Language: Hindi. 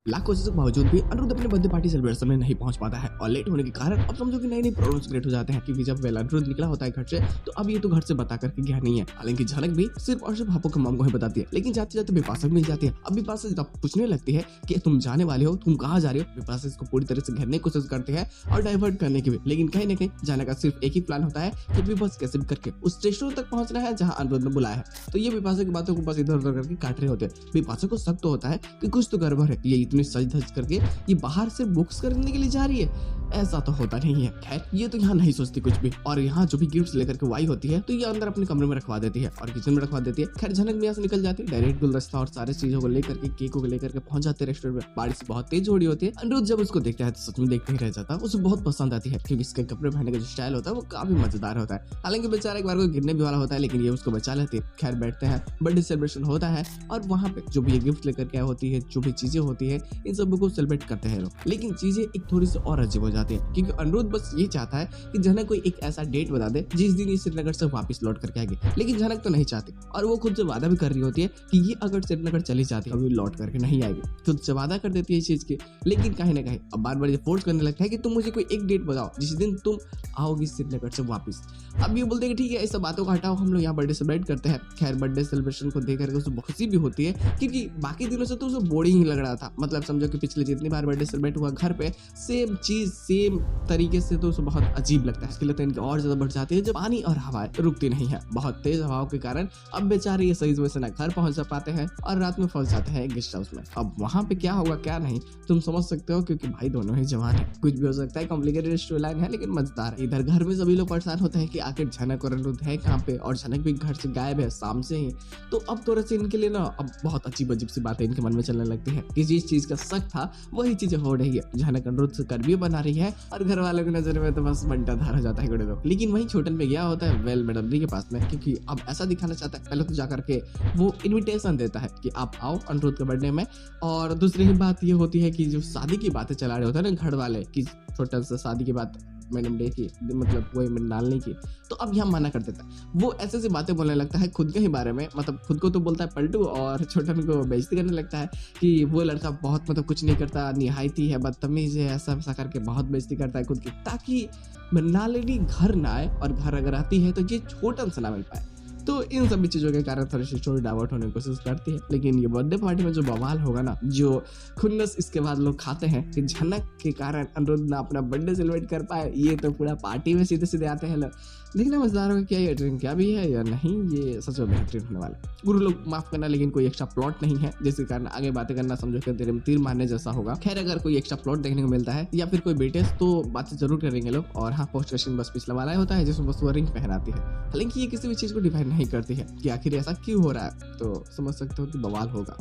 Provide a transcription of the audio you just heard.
लाख कोशिशों के बावजूद भी अनिरुद्ध अपने बर्थडे पार्टी सेलिब्रेशन में नहीं पहुंच पाता है और लेट होने के कारण अब समझो कि नई नई प्रॉब्लम्स क्रिएट हो जाते हैं क्योंकि जब अनिरुद्ध निकला होता है घर से तो अब ये तो घर से बता करके गया नहीं है। हालांकि झलक भी सिर्फ और सिर्फ हापो के मॉम को ही बताती है, लेकिन जाते जाते बिपाशा मिल जाती है। अब बिपाशा जब पूछने लगती है कि तुम जाने वाले हो, तुम कहाँ जा रहे हो। बिपाशा इसको पूरी तरह से घेरने की कोशिश करते हैं और डाइवर्ट करने की भी, लेकिन कहीं ना कहीं जाने का सिर्फ एक ही प्लान होता है कि बिपाशा कैसे भी करके उस स्टेशन तक पहुंचना है जहां अनिरुद्ध ने बुलाया है। तो ये बिपाशा की बातों को बस इधर उधर करके काट रहे होते हैं। बिपाशा को शक तो होता है कि कुछ तो गड़बड़ है, ये इतनी सज धज करके ये बाहर से बुक्स खरीदने के लिए जा रही है, ऐसा तो होता नहीं है। खैर ये तो यहाँ नहीं सोचती कुछ भी और यहाँ जो भी गिफ्ट्स लेकर के वाई होती है तो ये अंदर अपने कमरे में रखवा देती है और किचन में रखवा देती है। खैर झनक भी यहाँ से निकल जाती है, डायरेक्ट गुलदस्ता और सारी चीजों को लेकर के केक को लेकर के पहुंच जाते हैं रेस्टोरेंट में। बारिश बहुत तेज हो रही होती है। अनिरुद्ध जब उसको देखता है तो सच में देखते ही रह जाता है। उसे बहुत पसंद आती है क्योंकि इसके कपड़े पहनने का जो स्टाइल होता है वो काफी मजेदार होता है। हालांकि बेचारा एक बार को गिरने भी वाला होता है लेकिन ये उसको बचा लेती है। खैर बैठते हैं, बर्थडे सेलिब्रेशन होता है और वहाँ पे जो भी ये गिफ्ट लेकर के होती है, जो भी चीजें होती है, इन सब को सेलिब्रेट करते हैं लोग। लेकिन चीजें एक थोड़ी सी और अजीब हो जाती है क्योंकि अनिरुद्ध बस ये चाहता है कि झनक कोई एक ऐसा डेट बता दे जिस दिन ये श्रीनगर से वापस लौट करके आएगी, लेकिन झनक तो नहीं चाहती और वो खुद से वादा भी कर रही होती है कि ये अगर श्रीनगर चली जाती है कभी लौट करके नहीं आएगी। खुद से वादा कर देती है इस चीज की, लेकिन कहीं ना कहीं अब बार बार ये फोर्स करने लगता है कि तुम मुझे कोई एक डेट बताओ जिस दिन तुम आओगी श्रीनगर से वापस। अब ये बोलते हैं कि ठीक है, इस सब बातों को हटाओ, हम लोग यहाँ बर्थडे सेलिब्रेट करते हैं। खैर बर्थडे सेलिब्रेशन को देख करके उसे खुशी भी होती है क्योंकि बाकी दिनों से तो उसे बोरिंग ही लग रहा था। मतलब समझो कि पिछले जितनी बार बर्थडे सेलिब्रेट हुआ घर पे सेम चीज सेम तरीके से, तो उसे बहुत अजीब लगता है। इसके लिए तो इनकी और ज्यादा बढ़ जाती है जब पानी और हवा रुकती नहीं है। बहुत तेज हवाओं के कारण अब बेचारे ये सही समय से ना घर पहुंच पाते हैं और रात में फंस जाते हैं गेस्ट हाउस में। अब वहां पे क्या होगा क्या नहीं तुम समझ सकते हो क्योंकि भाई दोनों ही जवान है। कुछ भी हो सकता है, कॉम्प्लिकेटेड स्टोरी लाइन है लेकिन मजेदार है। इधर घर में सभी लोग परेशान होते हैं कि आखिर झनक और अनिरुद्ध है कहाँ पे और झनक भी घर से गायब है शाम से ही। तो अब थोड़ा सा इनके लिए ना अब बहुत अजीब अजीब सी बातें इनके मन में चलने लगती है कि जिस चीज का शक था वही चीजें हो रही है। झनक अनिरुद्ध से कर भी बना रही है और घर वालों की नजर में तो बस बंटा धार हो जाता है गुड़े लोग। लेकिन वही छोटन पे गया होता है वेल मैडमरी के पास में क्योंकि अब ऐसा दिखाना चाहता है। पहले तो जाकर के वो इनविटेशन देता है कि आप आओ अनिरुद्ध के बर्थडे में, और दूसरी ही बात ये होती है कि जो शादी की बातें चला रहे होते हैं ना घर वाले कि छोटन से शादी की बात मैडम डे की, मतलब वही डालने की, तो अब यहाँ मना कर देता है। वो ऐसे ऐसी बातें बोलने लगता है खुद के ही बारे में, मतलब खुद को तो बोलता है पलटू और छोटन को बेइज्जती करने लगता है कि वो लड़का बहुत मतलब कुछ नहीं करता, निहायती है, बदतमीज है, ऐसा वैसा करके बहुत बेइज्जती करता है खुद की, ताकि मृणालिनी घर ना आए और घर अगर आती है तो ये छोटन से ना मिल पाए। तो इन सभी चीजों के कारण थोड़ी सी स्टोरी डाइवर्ट होने की कोशिश करती है। लेकिन ये बर्थडे पार्टी में जो बवाल होगा ना, जो खुन्नस इसके बाद लोग खाते हैं कि झनक के कारण अनिरुद्ध ना अपना बर्थडे सेलिब्रेट कर पाए, ये तो पूरा पार्टी में सीधे सीधे आते हैं लोग। देखना मजेदार होगा क्या ये ड्रिंक क्या भी है या नहीं, ये सच में बेहतरीन होने वाला है। गुरु लोग माफ करना, लेकिन कोई एक्स्ट्रा प्लॉट नहीं है जिसके कारण आगे बातें करना समझो कि तीर मारने जैसा होगा। खैर अगर कोई एक्स्ट्रा प्लॉट देखने को मिलता है या फिर कोई बेटेस तो बातें जरूर करेंगे लोग। और हाँ, पोस्ट क्वेश्चन बस पिछला वाला होता है जिसमें बस वो रिंग पहनाती है। हालांकि ये किसी भी चीज को डिफाइन नहीं करती है कि आखिर ऐसा क्यों हो रहा है, तो समझ सकते हो कि बवाल होगा।